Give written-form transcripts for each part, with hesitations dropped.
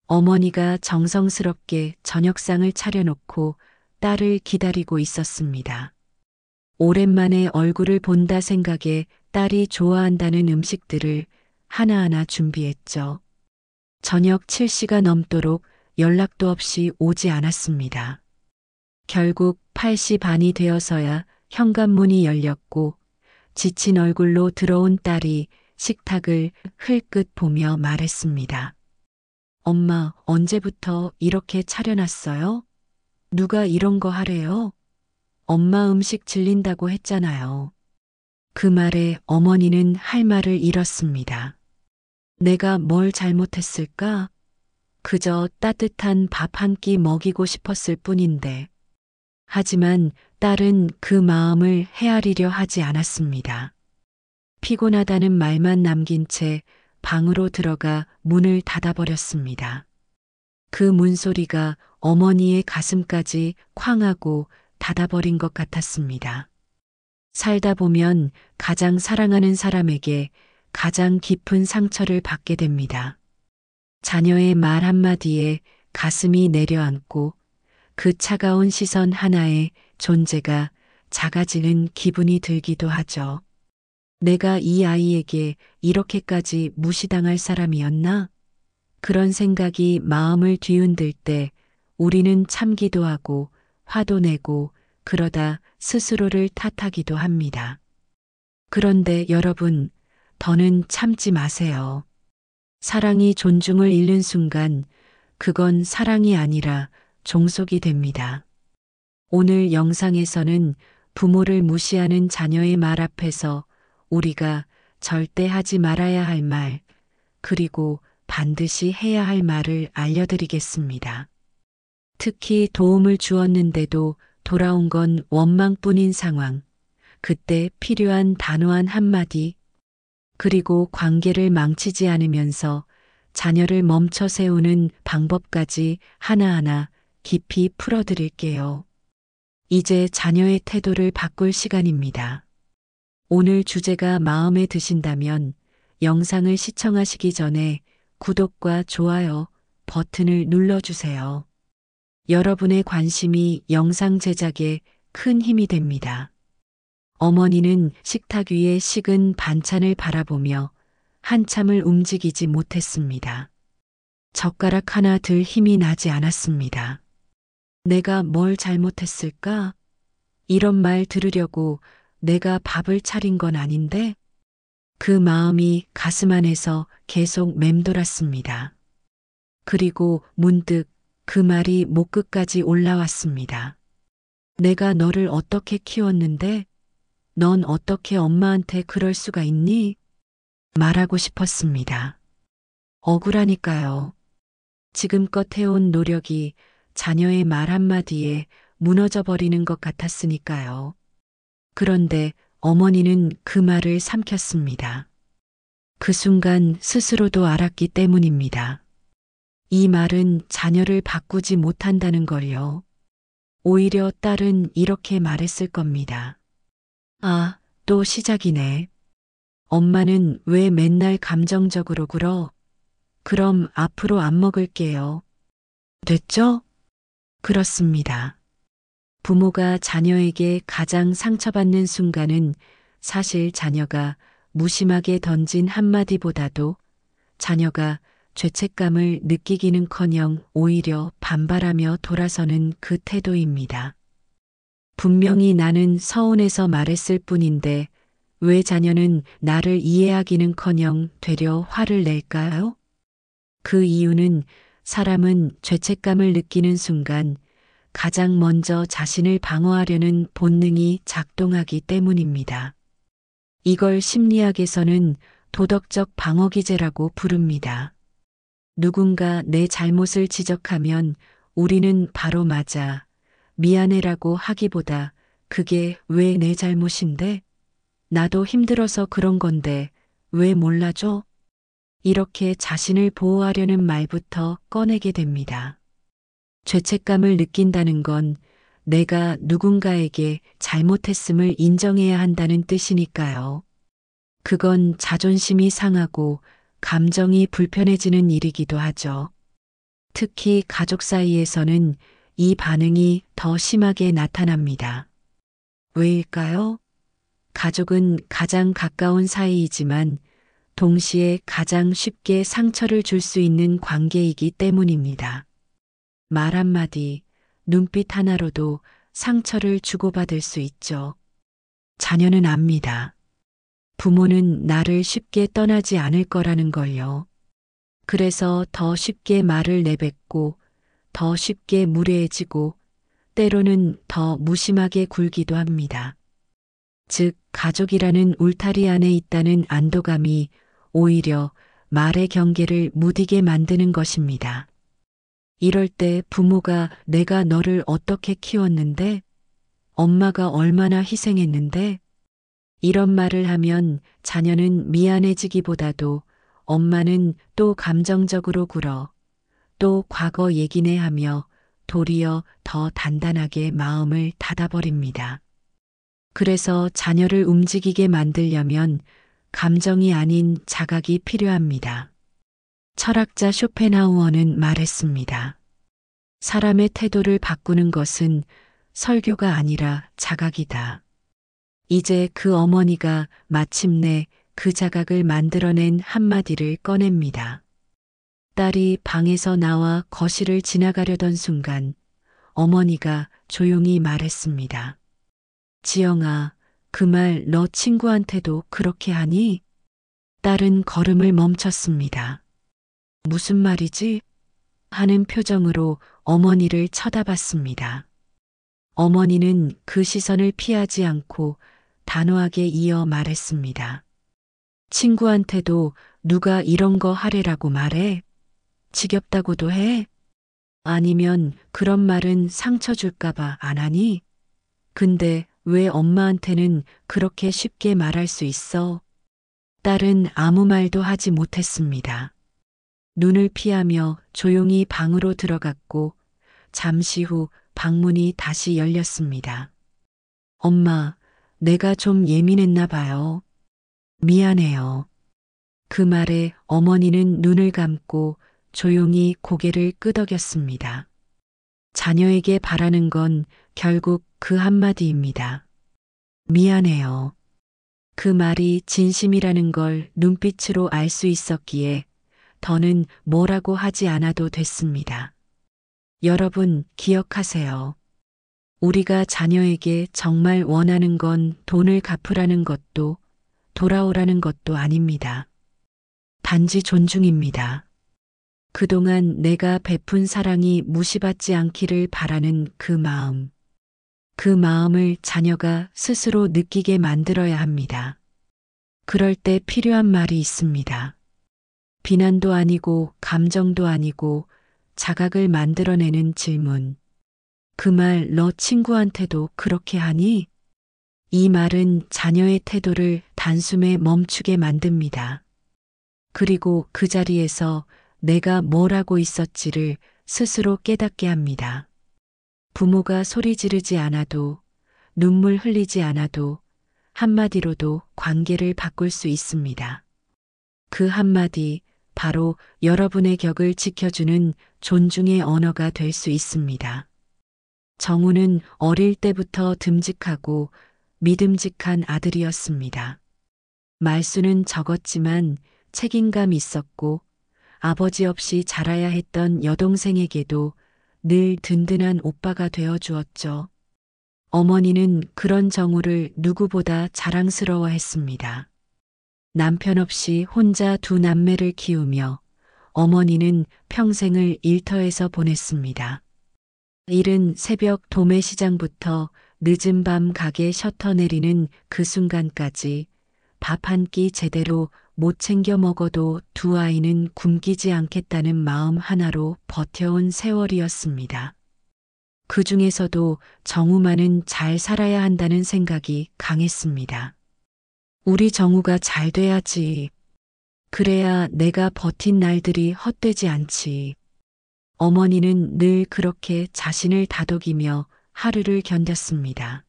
어머니가 정성스럽게 저녁상을 차려놓고 딸을 기다리고 있었습니다. 오랜만에 얼굴을 본다 생각에 딸이 좋아한다는 음식들을 하나하나 준비했죠. 저녁 7시가 넘도록 연락도 없이 오지 않았습니다. 결국 8시 반이 되어서야 현관문이 열렸고 지친 얼굴로 들어온 딸이 식탁을 흘끗 보며 말했습니다. 엄마, 언제부터 이렇게 차려놨어요? 누가 이런 거 하래요? 엄마 음식 질린다고 했잖아요. 그 말에 어머니는 할 말을 잃었습니다. 내가 뭘 잘못했을까? 그저 따뜻한 밥 한 끼 먹이고 싶었을 뿐인데. 하지만 딸은 그 마음을 헤아리려 하지 않았습니다. 피곤하다는 말만 남긴 채 방으로 들어가 문을 닫아버렸습니다. 그 문소리가 어머니의 가슴까지 쾅 하고 닫아버린 것 같았습니다. 살다 보면 가장 사랑하는 사람에게 가장 깊은 상처를 받게 됩니다. 자녀의 말 한마디에 가슴이 내려앉고 그 차가운 시선 하나에 존재가 작아지는 기분이 들기도 하죠. 내가 이 아이에게 이렇게까지 무시당할 사람이었나? 그런 생각이 마음을 뒤흔들 때 우리는 참기도 하고 화도 내고 그러다 스스로를 탓하기도 합니다. 그런데 여러분, 더는 참지 마세요. 사랑이 존중을 잃는 순간 그건 사랑이 아니라 종속이 됩니다. 오늘 영상에서는 부모를 무시하는 자녀의 말 앞에서 우리가 절대 하지 말아야 할 말, 그리고 반드시 해야 할 말을 알려드리겠습니다. 특히 도움을 주었는데도 돌아온 건 원망뿐인 상황, 그때 필요한 단호한 한마디, 그리고 관계를 망치지 않으면서 자녀를 멈춰 세우는 방법까지 하나하나 깊이 풀어드릴게요. 이제 자녀의 태도를 바꿀 시간입니다. 오늘 주제가 마음에 드신다면 영상을 시청하시기 전에 구독과 좋아요 버튼을 눌러주세요. 여러분의 관심이 영상 제작에 큰 힘이 됩니다. 어머니는 식탁 위에 식은 반찬을 바라보며 한참을 움직이지 못했습니다. 젓가락 하나 들 힘이 나지 않았습니다. 내가 뭘 잘못했을까? 이런 말 들으려고 내가 밥을 차린 건 아닌데? 그 마음이 가슴 안에서 계속 맴돌았습니다. 그리고 문득 그 말이 목끝까지 올라왔습니다. 내가 너를 어떻게 키웠는데? 넌 어떻게 엄마한테 그럴 수가 있니? 말하고 싶었습니다. 억울하니까요. 지금껏 해온 노력이 자녀의 말 한마디에 무너져 버리는 것 같았으니까요. 그런데 어머니는 그 말을 삼켰습니다. 그 순간 스스로도 알았기 때문입니다. 이 말은 자녀를 바꾸지 못한다는 걸요. 오히려 딸은 이렇게 말했을 겁니다. 아, 또 시작이네. 엄마는 왜 맨날 감정적으로 굴어? 그럼 앞으로 안 먹을게요. 됐죠? 그렇습니다. 부모가 자녀에게 가장 상처받는 순간은 사실 자녀가 무심하게 던진 한마디보다도 자녀가 죄책감을 느끼기는커녕 오히려 반발하며 돌아서는 그 태도입니다. 분명히 나는 서운해서 말했을 뿐인데 왜 자녀는 나를 이해하기는커녕 되려 화를 낼까요? 그 이유는 사람은 죄책감을 느끼는 순간 가장 먼저 자신을 방어하려는 본능이 작동하기 때문입니다. 이걸 심리학에서는 도덕적 방어기제라고 부릅니다. 누군가 내 잘못을 지적하면 우리는 바로 맞아, 미안해라고 하기보다 그게 왜 내 잘못인데? 나도 힘들어서 그런 건데 왜 몰라줘? 이렇게 자신을 보호하려는 말부터 꺼내게 됩니다. 죄책감을 느낀다는 건 내가 누군가에게 잘못했음을 인정해야 한다는 뜻이니까요. 그건 자존심이 상하고 감정이 불편해지는 일이기도 하죠. 특히 가족 사이에서는 이 반응이 더 심하게 나타납니다. 왜일까요? 가족은 가장 가까운 사이이지만 동시에 가장 쉽게 상처를 줄 수 있는 관계이기 때문입니다. 말 한마디, 눈빛 하나로도 상처를 주고받을 수 있죠. 자녀는 압니다. 부모는 나를 쉽게 떠나지 않을 거라는 걸요. 그래서 더 쉽게 말을 내뱉고, 더 쉽게 무례해지고, 때로는 더 무심하게 굴기도 합니다. 즉, 가족이라는 울타리 안에 있다는 안도감이 오히려 말의 경계를 무디게 만드는 것입니다. 이럴 때 부모가 내가 너를 어떻게 키웠는데, 엄마가 얼마나 희생했는데, 이런 말을 하면 자녀는 미안해지기보다도 엄마는 또 감정적으로 굴어, 또 과거 얘기네 하며 도리어 더 단단하게 마음을 닫아버립니다. 그래서 자녀를 움직이게 만들려면 감정이 아닌 자각이 필요합니다. 철학자 쇼펜하우어는 말했습니다. 사람의 태도를 바꾸는 것은 설교가 아니라 자각이다. 이제 그 어머니가 마침내 그 자각을 만들어낸 한마디를 꺼냅니다. 딸이 방에서 나와 거실을 지나가려던 순간 어머니가 조용히 말했습니다. 지영아, 그 말 너 친구한테도 그렇게 하니? 딸은 걸음을 멈췄습니다. 무슨 말이지? 하는 표정으로 어머니를 쳐다봤습니다. 어머니는 그 시선을 피하지 않고 단호하게 이어 말했습니다. 친구한테도 누가 이런 거 하래라고 말해? 지겹다고도 해? 아니면 그런 말은 상처 줄까봐 안 하니? 근데 왜 엄마한테는 그렇게 쉽게 말할 수 있어? 딸은 아무 말도 하지 못했습니다. 눈을 피하며 조용히 방으로 들어갔고 잠시 후 방문이 다시 열렸습니다. 엄마, 내가 좀 예민했나 봐요. 미안해요. 그 말에 어머니는 눈을 감고 조용히 고개를 끄덕였습니다. 자녀에게 바라는 건 결국 그 한마디입니다. 미안해요. 그 말이 진심이라는 걸 눈빛으로 알 수 있었기에 더는 뭐라고 하지 않아도 됐습니다. 여러분 기억하세요. 우리가 자녀에게 정말 원하는 건 돈을 갚으라는 것도 돌아오라는 것도 아닙니다. 단지 존중입니다. 그동안 내가 베푼 사랑이 무시받지 않기를 바라는 그 마음. 그 마음을 자녀가 스스로 느끼게 만들어야 합니다. 그럴 때 필요한 말이 있습니다. 비난도 아니고 감정도 아니고 자각을 만들어내는 질문. 그 말 너 친구한테도 그렇게 하니? 이 말은 자녀의 태도를 단숨에 멈추게 만듭니다. 그리고 그 자리에서 내가 뭘 하고 있었지를 스스로 깨닫게 합니다. 부모가 소리 지르지 않아도, 눈물 흘리지 않아도, 한마디로도 관계를 바꿀 수 있습니다. 그 한마디, 바로 여러분의 격을 지켜주는 존중의 언어가 될 수 있습니다. 정우는 어릴 때부터 듬직하고 믿음직한 아들이었습니다. 말수는 적었지만 책임감 있었고 아버지 없이 자라야 했던 여동생에게도 늘 든든한 오빠가 되어 주었죠. 어머니는 그런 정우를 누구보다 자랑스러워 했습니다. 남편 없이 혼자 두 남매를 키우며 어머니는 평생을 일터에서 보냈습니다. 이른 새벽 도매시장부터 늦은 밤 가게 셔터 내리는 그 순간까지 밥 한 끼 제대로 못 챙겨 먹어도 두 아이는 굶기지 않겠다는 마음 하나로 버텨온 세월이었습니다. 그 중에서도 정우만은 잘 살아야 한다는 생각이 강했습니다. 우리 정우가 잘 돼야지. 그래야 내가 버틴 날들이 헛되지 않지. 어머니는 늘 그렇게 자신을 다독이며 하루를 견뎠습니다.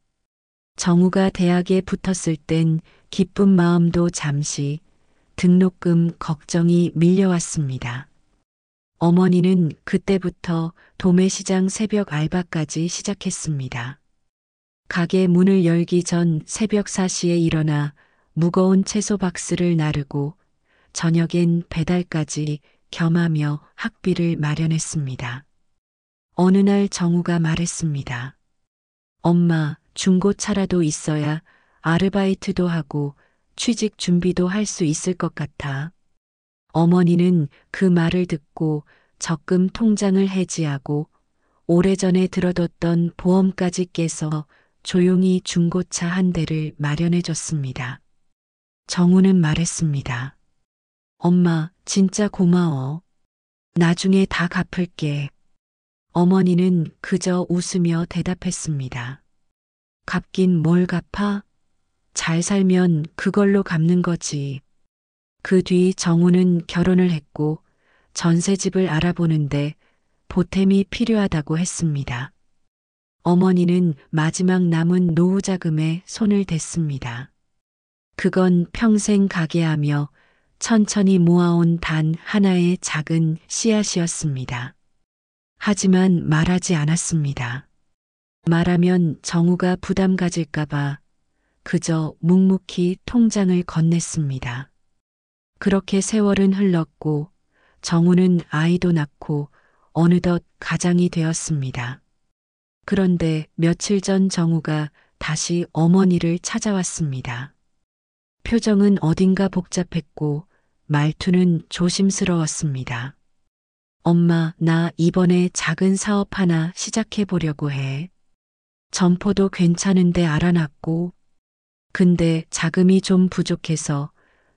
정우가 대학에 붙었을 땐 기쁜 마음도 잠시, 등록금 걱정이 밀려왔습니다. 어머니는 그때부터 도매시장 새벽 알바까지 시작했습니다. 가게 문을 열기 전 새벽 4시에 일어나 무거운 채소 박스를 나르고 저녁엔 배달까지 겸하며 학비를 마련했습니다. 어느 날 정우가 말했습니다. 엄마, 중고차라도 있어야 아르바이트도 하고 취직 준비도 할 수 있을 것 같아. 어머니는 그 말을 듣고 적금 통장을 해지하고 오래전에 들어뒀던 보험까지 깨서 조용히 중고차 한 대를 마련해 줬습니다. 정우는 말했습니다. 엄마, 진짜 고마워. 나중에 다 갚을게. 어머니는 그저 웃으며 대답했습니다. 갚긴 뭘 갚아? 잘 살면 그걸로 갚는 거지. 그 뒤 정우는 결혼을 했고 전세집을 알아보는데 보탬이 필요하다고 했습니다. 어머니는 마지막 남은 노후 자금에 손을 댔습니다. 그건 평생 가게 하며 천천히 모아온 단 하나의 작은 씨앗이었습니다. 하지만 말하지 않았습니다. 말하면 정우가 부담 가질까봐 그저 묵묵히 통장을 건넸습니다. 그렇게 세월은 흘렀고 정우는 아이도 낳고 어느덧 가장이 되었습니다. 그런데 며칠 전 정우가 다시 어머니를 찾아왔습니다. 표정은 어딘가 복잡했고 말투는 조심스러웠습니다. 엄마, 나 이번에 작은 사업 하나 시작해 보려고 해. 점포도 괜찮은데 알아놨고, 근데 자금이 좀 부족해서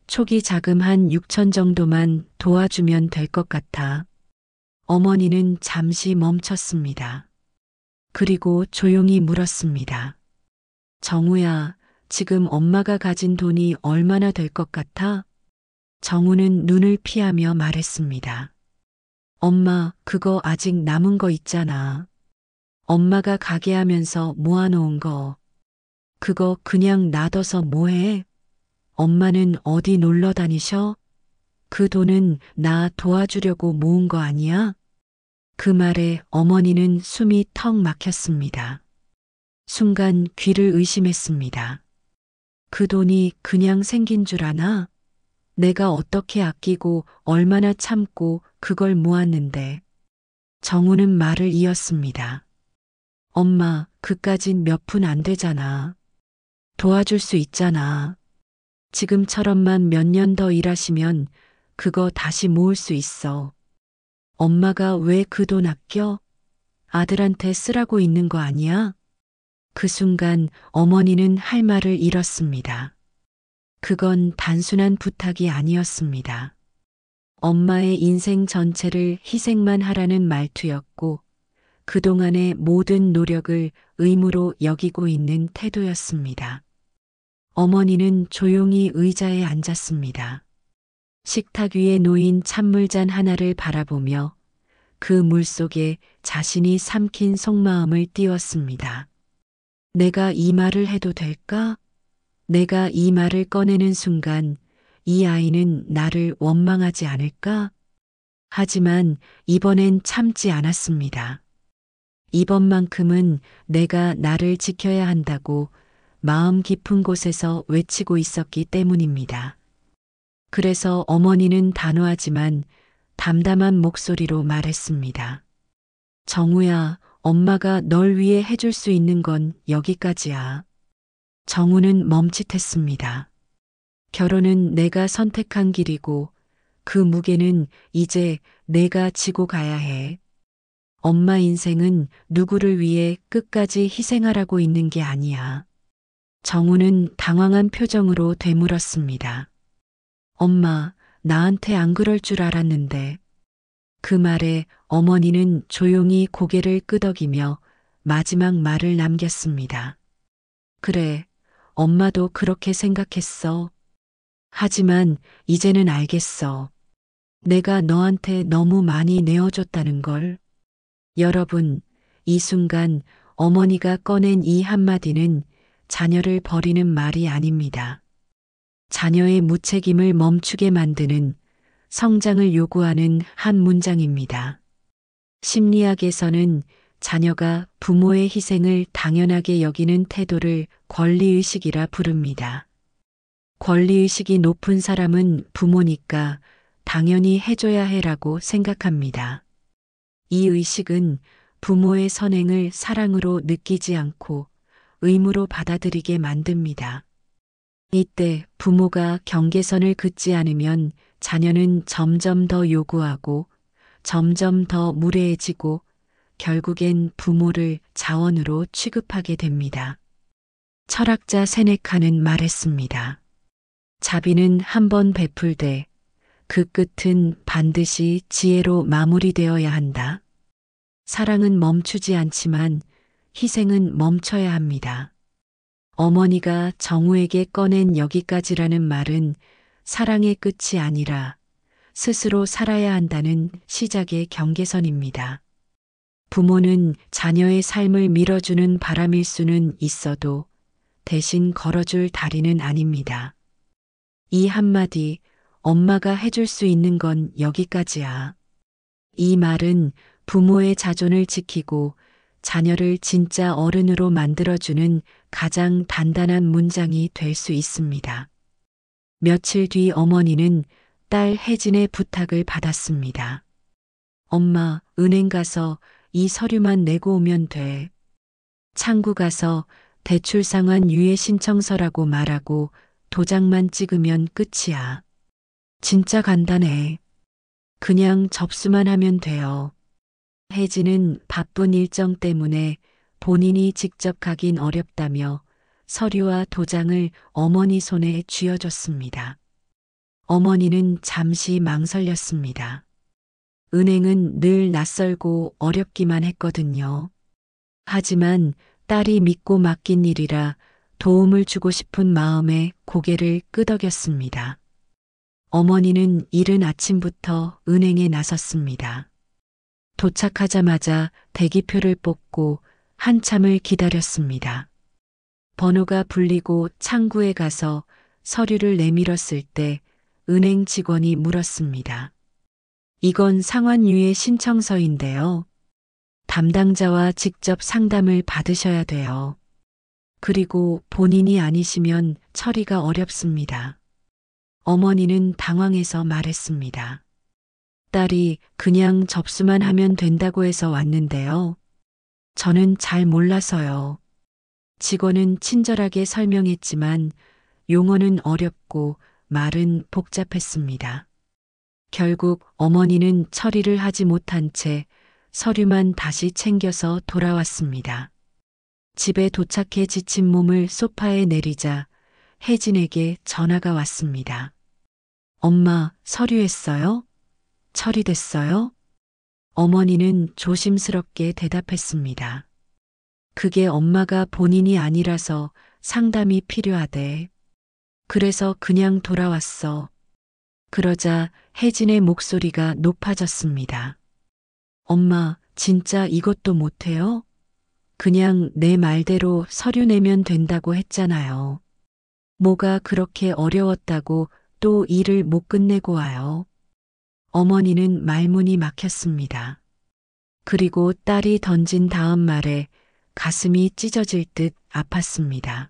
초기 자금 한 6천 정도만 도와주면 될 것 같아. 어머니는 잠시 멈췄습니다. 그리고 조용히 물었습니다. 정우야, 지금 엄마가 가진 돈이 얼마나 될 것 같아? 정우는 눈을 피하며 말했습니다. 엄마, 그거 아직 남은 거 있잖아. 엄마가 가게 하면서 모아놓은 거. 그거 그냥 놔둬서 뭐해? 엄마는 어디 놀러 다니셔? 그 돈은 나 도와주려고 모은 거 아니야? 그 말에 어머니는 숨이 턱 막혔습니다. 순간 귀를 의심했습니다. 그 돈이 그냥 생긴 줄 아나? 내가 어떻게 아끼고 얼마나 참고 그걸 모았는데. 정우는 말을 이었습니다. 엄마, 그까진 몇 푼 안 되잖아. 도와줄 수 있잖아. 지금처럼만 몇 년 더 일하시면 그거 다시 모을 수 있어. 엄마가 왜 그 돈 아껴? 아들한테 쓰라고 있는 거 아니야? 그 순간 어머니는 할 말을 잃었습니다. 그건 단순한 부탁이 아니었습니다. 엄마의 인생 전체를 희생만 하라는 말투였고 그동안의 모든 노력을 의무로 여기고 있는 태도였습니다. 어머니는 조용히 의자에 앉았습니다. 식탁 위에 놓인 찬물잔 하나를 바라보며 그 물 속에 자신이 삼킨 속마음을 띄웠습니다. 내가 이 말을 해도 될까? 내가 이 말을 꺼내는 순간 이 아이는 나를 원망하지 않을까? 하지만 이번엔 참지 않았습니다. 이번만큼은 내가 나를 지켜야 한다고 마음 깊은 곳에서 외치고 있었기 때문입니다. 그래서 어머니는 단호하지만 담담한 목소리로 말했습니다. 정우야, 엄마가 널 위해 해줄 수 있는 건 여기까지야. 정우는 멈칫했습니다. 결혼은 내가 선택한 길이고 그 무게는 이제 내가 지고 가야 해. 엄마 인생은 누구를 위해 끝까지 희생하라고 있는 게 아니야. 정우는 당황한 표정으로 되물었습니다. 엄마, 나한테 안 그럴 줄 알았는데. 그 말에 어머니는 조용히 고개를 끄덕이며 마지막 말을 남겼습니다. 그래, 엄마도 그렇게 생각했어. 하지만 이제는 알겠어. 내가 너한테 너무 많이 내어줬다는 걸. 여러분, 이 순간 어머니가 꺼낸 이 한마디는 자녀를 버리는 말이 아닙니다. 자녀의 무책임을 멈추게 만드는 성장을 요구하는 한 문장입니다. 심리학에서는 자녀가 부모의 희생을 당연하게 여기는 태도를 권리의식이라 부릅니다. 권리의식이 높은 사람은 부모니까 당연히 해줘야 해라고 생각합니다. 이 의식은 부모의 선행을 사랑으로 느끼지 않고 의무로 받아들이게 만듭니다. 이때 부모가 경계선을 긋지 않으면 자녀는 점점 더 요구하고 점점 더 무례해지고 결국엔 부모를 자원으로 취급하게 됩니다. 철학자 세네카는 말했습니다. 자비는 한 번 베풀되 그 끝은 반드시 지혜로 마무리되어야 한다. 사랑은 멈추지 않지만 희생은 멈춰야 합니다. 어머니가 정우에게 꺼낸 여기까지라는 말은 사랑의 끝이 아니라 스스로 살아야 한다는 시작의 경계선입니다. 부모는 자녀의 삶을 밀어주는 바람일 수는 있어도 대신 걸어줄 다리는 아닙니다. 이 한마디, 엄마가 해줄 수 있는 건 여기까지야. 이 말은 부모의 자존을 지키고 자녀를 진짜 어른으로 만들어주는 가장 단단한 문장이 될 수 있습니다. 며칠 뒤 어머니는 딸 혜진의 부탁을 받았습니다. 엄마, 은행 가서 이 서류만 내고 오면 돼. 창구 가서 대출 상환 유예 신청서라고 말하고 도장만 찍으면 끝이야. 진짜 간단해. 그냥 접수만 하면 돼요. 혜진은 바쁜 일정 때문에 본인이 직접 가긴 어렵다며 서류와 도장을 어머니 손에 쥐어줬습니다. 어머니는 잠시 망설였습니다. 은행은 늘 낯설고 어렵기만 했거든요. 하지만 딸이 믿고 맡긴 일이라 도움을 주고 싶은 마음에 고개를 끄덕였습니다. 어머니는 이른 아침부터 은행에 나섰습니다. 도착하자마자 대기표를 뽑고 한참을 기다렸습니다. 번호가 불리고 창구에 가서 서류를 내밀었을 때 은행 직원이 물었습니다. 이건 상환유예 신청서인데요. 담당자와 직접 상담을 받으셔야 돼요. 그리고 본인이 아니시면 처리가 어렵습니다. 어머니는 당황해서 말했습니다. 딸이 그냥 접수만 하면 된다고 해서 왔는데요. 저는 잘 몰라서요. 직원은 친절하게 설명했지만 용어는 어렵고 말은 복잡했습니다. 결국 어머니는 처리를 하지 못한 채 서류만 다시 챙겨서 돌아왔습니다. 집에 도착해 지친 몸을 소파에 내리자 혜진에게 전화가 왔습니다. 엄마, 서류했어요? 처리됐어요? 어머니는 조심스럽게 대답했습니다. 그게 엄마가 본인이 아니라서 상담이 필요하대. 그래서 그냥 돌아왔어. 그러자 혜진의 목소리가 높아졌습니다. 엄마, 진짜 이것도 못해요? 그냥 내 말대로 서류 내면 된다고 했잖아요. 뭐가 그렇게 어려웠다고 또 일을 못 끝내고 와요. 어머니는 말문이 막혔습니다. 그리고 딸이 던진 다음 말에 가슴이 찢어질 듯 아팠습니다.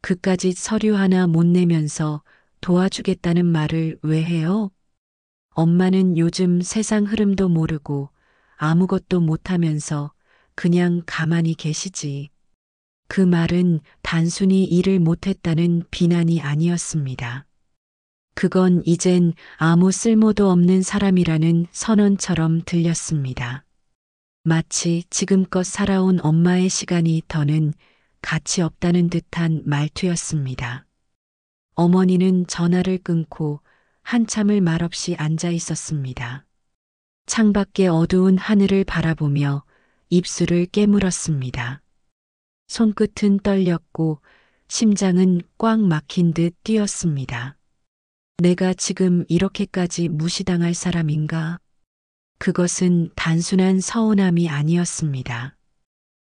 그까짓 서류 하나 못 내면서 도와주겠다는 말을 왜 해요? 엄마는 요즘 세상 흐름도 모르고 아무것도 못하면서 그냥 가만히 계시지. 그 말은 단순히 일을 못했다는 비난이 아니었습니다. 그건 이젠 아무 쓸모도 없는 사람이라는 선언처럼 들렸습니다. 마치 지금껏 살아온 엄마의 시간이 더는 가치 없다는 듯한 말투였습니다. 어머니는 전화를 끊고 한참을 말없이 앉아 있었습니다. 창밖의 어두운 하늘을 바라보며 입술을 깨물었습니다. 손끝은 떨렸고 심장은 꽉 막힌 듯 뛰었습니다. 내가 지금 이렇게까지 무시당할 사람인가? 그것은 단순한 서운함이 아니었습니다.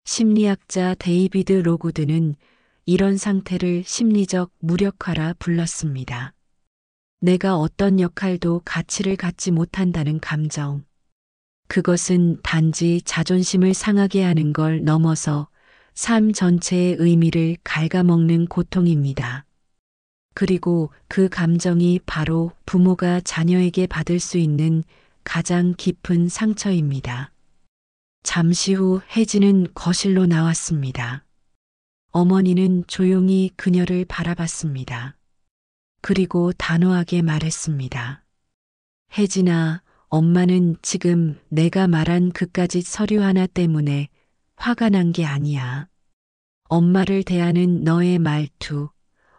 심리학자 데이비드 로구드는 이런 상태를 심리적 무력화라 불렀습니다. 내가 어떤 역할도 가치를 갖지 못한다는 감정. 그것은 단지 자존심을 상하게 하는 걸 넘어서 삶 전체의 의미를 갉아먹는 고통입니다. 그리고 그 감정이 바로 부모가 자녀에게 받을 수 있는 가장 깊은 상처입니다. 잠시 후 혜진은 거실로 나왔습니다. 어머니는 조용히 그녀를 바라봤습니다. 그리고 단호하게 말했습니다. 혜진아, 엄마는 지금 내가 말한 그까짓 서류 하나 때문에 화가 난 게 아니야. 엄마를 대하는 너의 말투,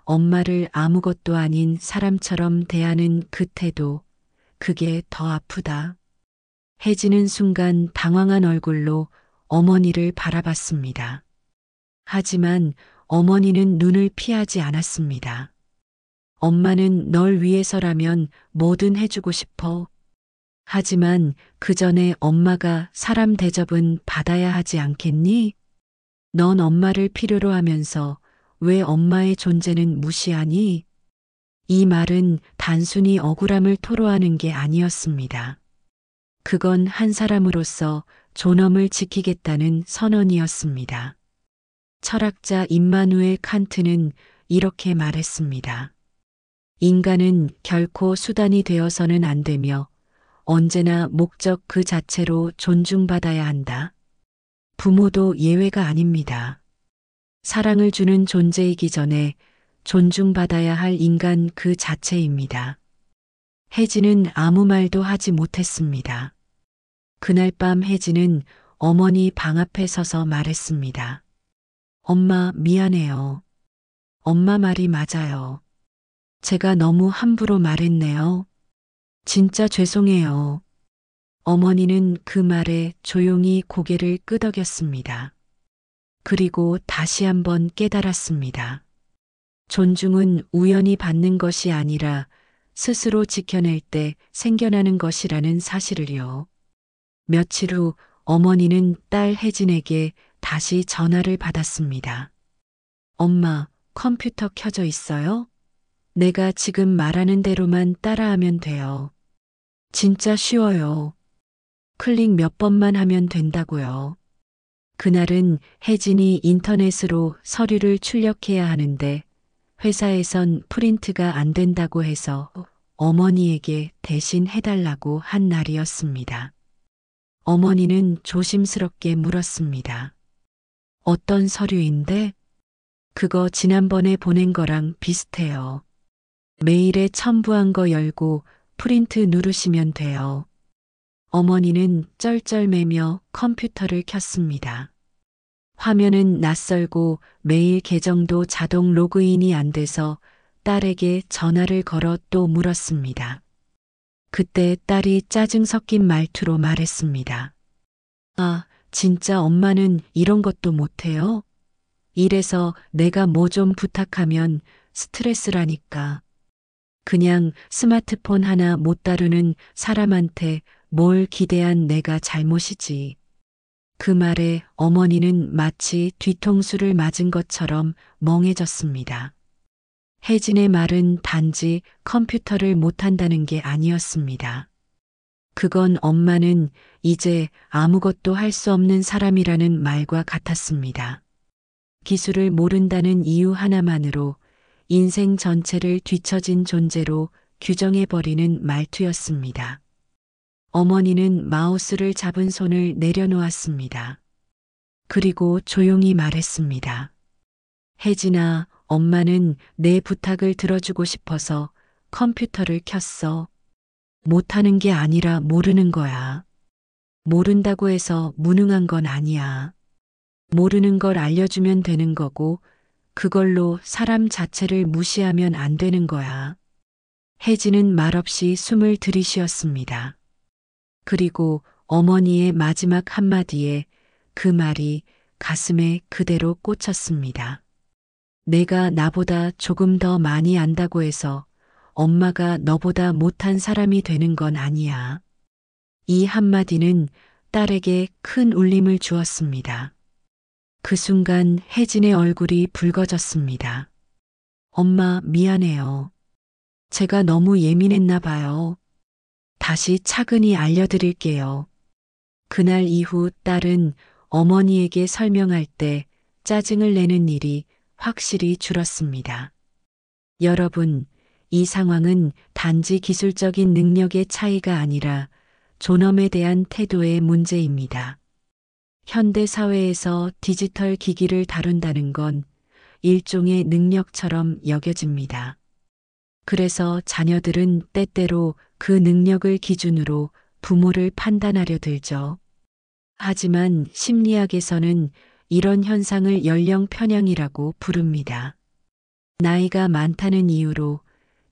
엄마를 아무것도 아닌 사람처럼 대하는 그 태도, 그게 더 아프다. 혜진은 순간 당황한 얼굴로 어머니를 바라봤습니다. 하지만 어머니는 눈을 피하지 않았습니다. 엄마는 널 위해서라면 뭐든 해주고 싶어. 하지만 그 전에 엄마가 사람 대접은 받아야 하지 않겠니? 넌 엄마를 필요로 하면서 왜 엄마의 존재는 무시하니? 이 말은 단순히 억울함을 토로하는 게 아니었습니다. 그건 한 사람으로서 존엄을 지키겠다는 선언이었습니다. 철학자 임마누엘 칸트는 이렇게 말했습니다. 인간은 결코 수단이 되어서는 안 되며 언제나 목적 그 자체로 존중받아야 한다. 부모도 예외가 아닙니다. 사랑을 주는 존재이기 전에 존중받아야 할 인간 그 자체입니다. 혜진은 아무 말도 하지 못했습니다. 그날 밤 혜진은 어머니 방 앞에 서서 말했습니다. 엄마 미안해요. 엄마 말이 맞아요. 제가 너무 함부로 말했네요. 진짜 죄송해요. 어머니는 그 말에 조용히 고개를 끄덕였습니다. 그리고 다시 한번 깨달았습니다. 존중은 우연히 받는 것이 아니라 스스로 지켜낼 때 생겨나는 것이라는 사실을요. 며칠 후 어머니는 딸 혜진에게 다시 전화를 받았습니다. 엄마, 컴퓨터 켜져 있어요? 내가 지금 말하는 대로만 따라하면 돼요. 진짜 쉬워요. 클릭 몇 번만 하면 된다고요. 그날은 혜진이 인터넷으로 서류를 출력해야 하는데 회사에선 프린트가 안 된다고 해서 어머니에게 대신 해달라고 한 날이었습니다. 어머니는 조심스럽게 물었습니다. 어떤 서류인데? 그거 지난번에 보낸 거랑 비슷해요. 메일에 첨부한 거 열고 프린트 누르시면 돼요. 어머니는 쩔쩔매며 컴퓨터를 켰습니다. 화면은 낯설고 메일 계정도 자동 로그인이 안 돼서 딸에게 전화를 걸어 또 물었습니다. 그때 딸이 짜증 섞인 말투로 말했습니다. 아, 진짜 엄마는 이런 것도 못해요? 이래서 내가 뭐 좀 부탁하면 스트레스라니까. 그냥 스마트폰 하나 못 다루는 사람한테 뭘 기대한 내가 잘못이지. 그 말에 어머니는 마치 뒤통수를 맞은 것처럼 멍해졌습니다. 혜진의 말은 단지 컴퓨터를 못한다는 게 아니었습니다. 그건 엄마는 이제 아무것도 할 수 없는 사람이라는 말과 같았습니다. 기술을 모른다는 이유 하나만으로 인생 전체를 뒤처진 존재로 규정해버리는 말투였습니다. 어머니는 마우스를 잡은 손을 내려놓았습니다. 그리고 조용히 말했습니다. 혜진아, 엄마는 내 부탁을 들어주고 싶어서 컴퓨터를 켰어. 못하는 게 아니라 모르는 거야. 모른다고 해서 무능한 건 아니야. 모르는 걸 알려주면 되는 거고 그걸로 사람 자체를 무시하면 안 되는 거야. 혜진은 말없이 숨을 들이쉬었습니다. 그리고 어머니의 마지막 한마디에 그 말이 가슴에 그대로 꽂혔습니다. 내가 나보다 조금 더 많이 안다고 해서 엄마가 너보다 못한 사람이 되는 건 아니야. 이 한마디는 딸에게 큰 울림을 주었습니다. 그 순간 혜진의 얼굴이 붉어졌습니다. 엄마 미안해요. 제가 너무 예민했나 봐요. 다시 차근히 알려드릴게요. 그날 이후 딸은 어머니에게 설명할 때 짜증을 내는 일이 확실히 줄었습니다. 여러분, 이 상황은 단지 기술적인 능력의 차이가 아니라 존엄에 대한 태도의 문제입니다. 현대 사회에서 디지털 기기를 다룬다는 건 일종의 능력처럼 여겨집니다. 그래서 자녀들은 때때로 그 능력을 기준으로 부모를 판단하려 들죠. 하지만 심리학에서는 이런 현상을 연령 편향이라고 부릅니다. 나이가 많다는 이유로,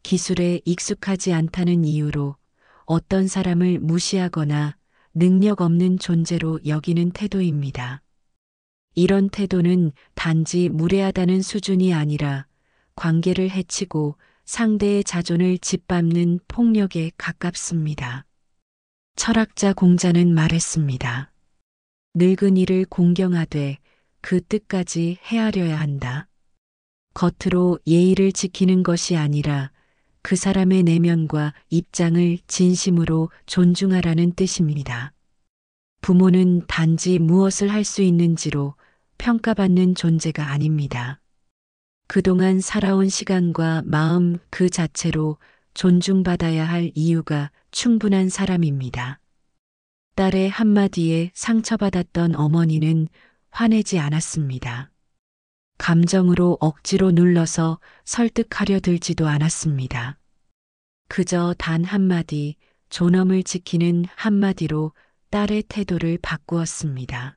기술에 익숙하지 않다는 이유로 어떤 사람을 무시하거나 능력 없는 존재로 여기는 태도입니다. 이런 태도는 단지 무례하다는 수준이 아니라 관계를 해치고 상대의 자존을 짓밟는 폭력에 가깝습니다. 철학자 공자는 말했습니다. 늙은이를 공경하되 그 뜻까지 헤아려야 한다. 겉으로 예의를 지키는 것이 아니라 그 사람의 내면과 입장을 진심으로 존중하라는 뜻입니다. 부모는 단지 무엇을 할 수 있는지로 평가받는 존재가 아닙니다. 그동안 살아온 시간과 마음 그 자체로 존중받아야 할 이유가 충분한 사람입니다. 딸의 한마디에 상처받았던 어머니는 화내지 않았습니다. 감정으로 억지로 눌러서 설득하려 들지도 않았습니다. 그저 단 한마디, 존엄을 지키는 한마디로 딸의 태도를 바꾸었습니다.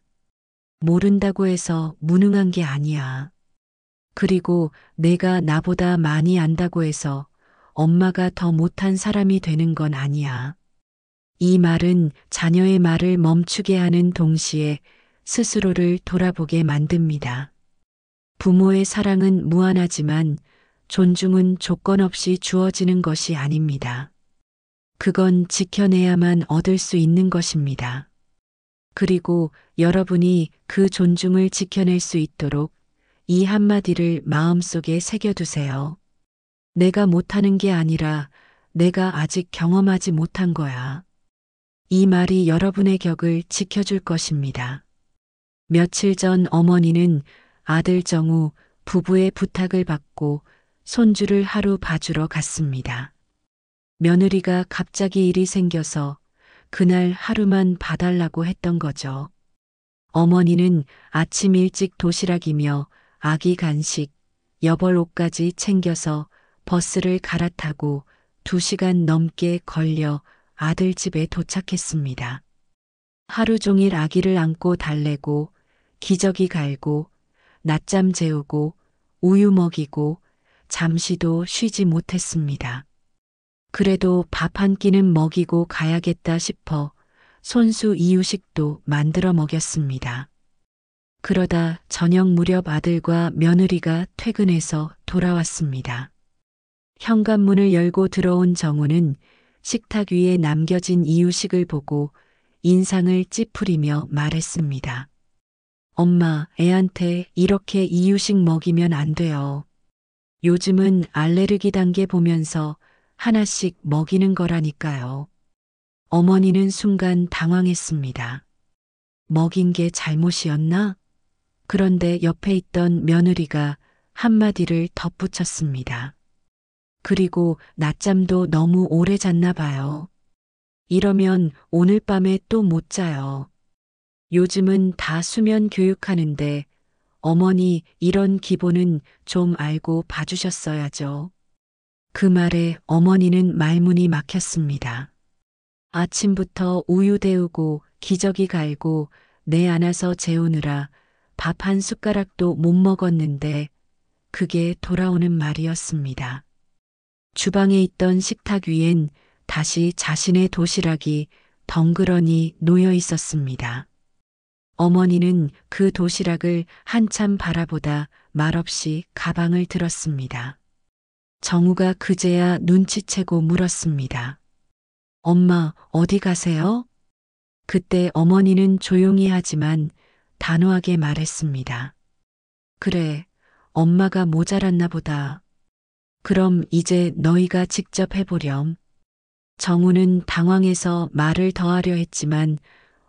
모른다고 해서 무능한 게 아니야. 그리고 내가 나보다 많이 안다고 해서 엄마가 더 못한 사람이 되는 건 아니야. 이 말은 자녀의 말을 멈추게 하는 동시에 스스로를 돌아보게 만듭니다. 부모의 사랑은 무한하지만 존중은 조건 없이 주어지는 것이 아닙니다. 그건 지켜내야만 얻을 수 있는 것입니다. 그리고 여러분이 그 존중을 지켜낼 수 있도록 이 한마디를 마음속에 새겨두세요. 내가 못하는 게 아니라 내가 아직 경험하지 못한 거야. 이 말이 여러분의 격을 지켜줄 것입니다. 며칠 전 어머니는 아들 정우 부부의 부탁을 받고 손주를 하루 봐주러 갔습니다. 며느리가 갑자기 일이 생겨서 그날 하루만 봐달라고 했던 거죠. 어머니는 아침 일찍 도시락이며 아기 간식, 여벌 옷까지 챙겨서 버스를 갈아타고 2시간 넘게 걸려 아들 집에 도착했습니다. 하루 종일 아기를 안고 달래고 기저귀 갈고 낮잠 재우고 우유 먹이고 잠시도 쉬지 못했습니다. 그래도 밥 한 끼는 먹이고 가야겠다 싶어 손수 이유식도 만들어 먹였습니다. 그러다 저녁 무렵 아들과 며느리가 퇴근해서 돌아왔습니다. 현관문을 열고 들어온 정우는 식탁 위에 남겨진 이유식을 보고 인상을 찌푸리며 말했습니다. 엄마, 애한테 이렇게 이유식 먹이면 안 돼요. 요즘은 알레르기 단계 보면서 하나씩 먹이는 거라니까요. 어머니는 순간 당황했습니다. 먹인 게 잘못이었나? 그런데 옆에 있던 며느리가 한마디를 덧붙였습니다. 그리고 낮잠도 너무 오래 잤나 봐요. 이러면 오늘 밤에 또 못 자요. 요즘은 다 수면 교육하는데 어머니 이런 기본은 좀 알고 봐주셨어야죠. 그 말에 어머니는 말문이 막혔습니다. 아침부터 우유 데우고 기저귀 갈고 내 안아서 재우느라 밥 한 숟가락도 못 먹었는데 그게 돌아오는 말이었습니다. 주방에 있던 식탁 위엔 다시 자신의 도시락이 덩그러니 놓여 있었습니다. 어머니는 그 도시락을 한참 바라보다 말없이 가방을 들었습니다. 정우가 그제야 눈치채고 물었습니다. 엄마, 어디 가세요? 그때 어머니는 조용히 하지만 단호하게 말했습니다. 그래, 엄마가 모자랐나 보다. 그럼 이제 너희가 직접 해보렴. 정우는 당황해서 말을 더하려 했지만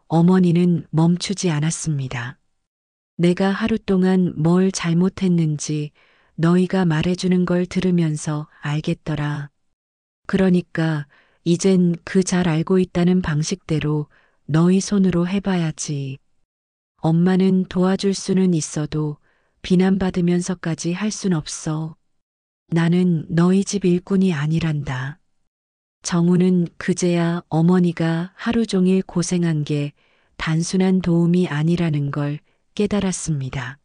어머니는 멈추지 않았습니다. 내가 하루 동안 뭘 잘못했는지 너희가 말해주는 걸 들으면서 알겠더라. 그러니까 이젠 그 잘 알고 있다는 방식대로 너희 손으로 해봐야지. 엄마는 도와줄 수는 있어도 비난받으면서까지 할 순 없어. 나는 너희 집 일꾼이 아니란다. 정우는 그제야 어머니가 하루 종일 고생한 게 단순한 도움이 아니라는 걸 깨달았습니다.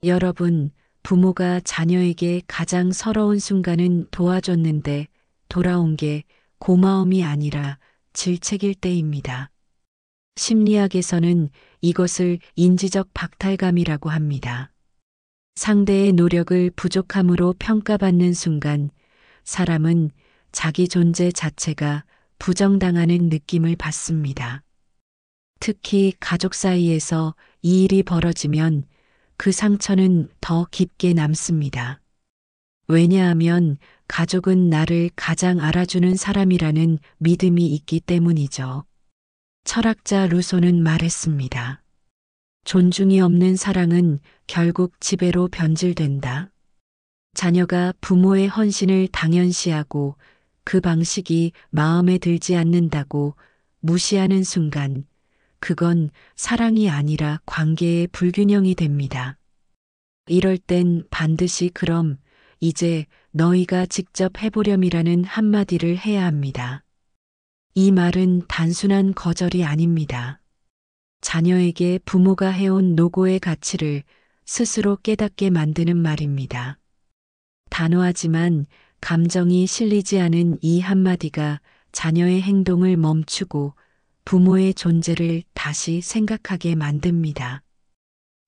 여러분, 부모가 자녀에게 가장 서러운 순간은 도와줬는데 돌아온 게 고마움이 아니라 질책일 때입니다. 심리학에서는 이것을 인지적 박탈감이라고 합니다. 상대의 노력을 부족함으로 평가받는 순간 사람은 자기 존재 자체가 부정당하는 느낌을 받습니다. 특히 가족 사이에서 이 일이 벌어지면 그 상처는 더 깊게 남습니다. 왜냐하면 가족은 나를 가장 알아주는 사람이라는 믿음이 있기 때문이죠. 철학자 루소는 말했습니다. 존중이 없는 사랑은 결국 지배로 변질된다. 자녀가 부모의 헌신을 당연시하고 그 방식이 마음에 들지 않는다고 무시하는 순간 그건 사랑이 아니라 관계의 불균형이 됩니다. 이럴 땐 반드시 그럼 이제 너희가 직접 해보렴이라는 한마디를 해야 합니다. 이 말은 단순한 거절이 아닙니다. 자녀에게 부모가 해온 노고의 가치를 스스로 깨닫게 만드는 말입니다. 단호하지만 감정이 실리지 않은 이 한마디가 자녀의 행동을 멈추고 부모의 존재를 다시 생각하게 만듭니다.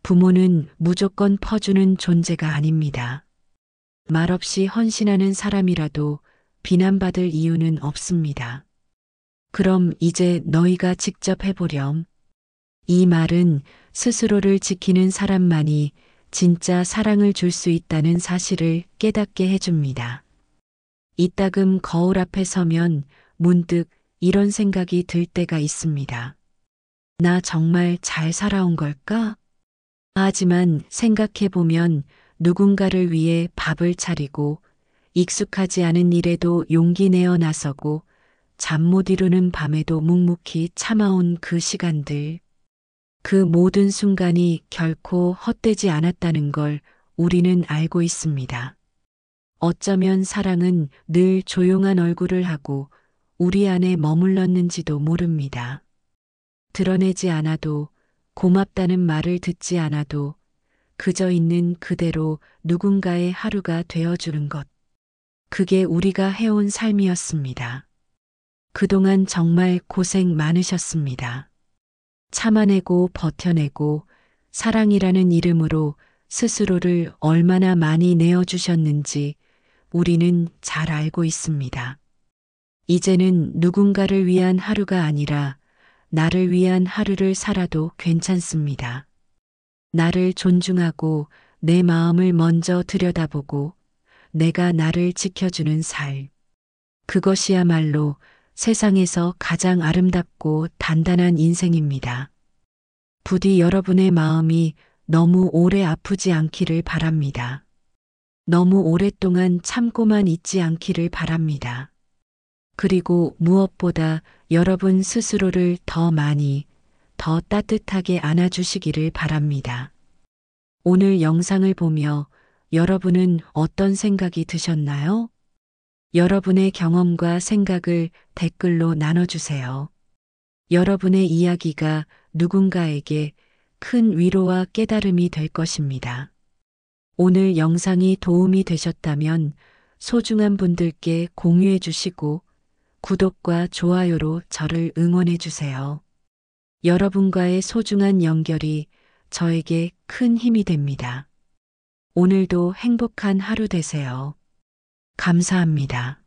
부모는 무조건 퍼주는 존재가 아닙니다. 말없이 헌신하는 사람이라도 비난받을 이유는 없습니다. 그럼 이제 너희가 직접 해보렴. 이 말은 스스로를 지키는 사람만이 진짜 사랑을 줄 수 있다는 사실을 깨닫게 해줍니다. 이따금 거울 앞에 서면 문득 이런 생각이 들 때가 있습니다. 나 정말 잘 살아온 걸까? 하지만 생각해보면 누군가를 위해 밥을 차리고 익숙하지 않은 일에도 용기 내어 나서고 잠 못 이루는 밤에도 묵묵히 참아온 그 시간들. 그 모든 순간이 결코 헛되지 않았다는 걸 우리는 알고 있습니다. 어쩌면 사랑은 늘 조용한 얼굴을 하고 우리 안에 머물렀는지도 모릅니다. 드러내지 않아도 고맙다는 말을 듣지 않아도 그저 있는 그대로 누군가의 하루가 되어주는 것. 그게 우리가 해온 삶이었습니다. 그동안 정말 고생 많으셨습니다. 참아내고 버텨내고 사랑이라는 이름으로 스스로를 얼마나 많이 내어주셨는지 우리는 잘 알고 있습니다. 이제는 누군가를 위한 하루가 아니라 나를 위한 하루를 살아도 괜찮습니다. 나를 존중하고 내 마음을 먼저 들여다보고 내가 나를 지켜주는 삶. 그것이야말로 세상에서 가장 아름답고 단단한 인생입니다. 부디 여러분의 마음이 너무 오래 아프지 않기를 바랍니다. 너무 오랫동안 참고만 있지 않기를 바랍니다. 그리고 무엇보다 여러분 스스로를 더 많이, 더 따뜻하게 안아주시기를 바랍니다. 오늘 영상을 보며 여러분은 어떤 생각이 드셨나요? 여러분의 경험과 생각을 댓글로 나눠주세요. 여러분의 이야기가 누군가에게 큰 위로와 깨달음이 될 것입니다. 오늘 영상이 도움이 되셨다면 소중한 분들께 공유해 주시고 구독과 좋아요로 저를 응원해 주세요. 여러분과의 소중한 연결이 저에게 큰 힘이 됩니다. 오늘도 행복한 하루 되세요. 감사합니다.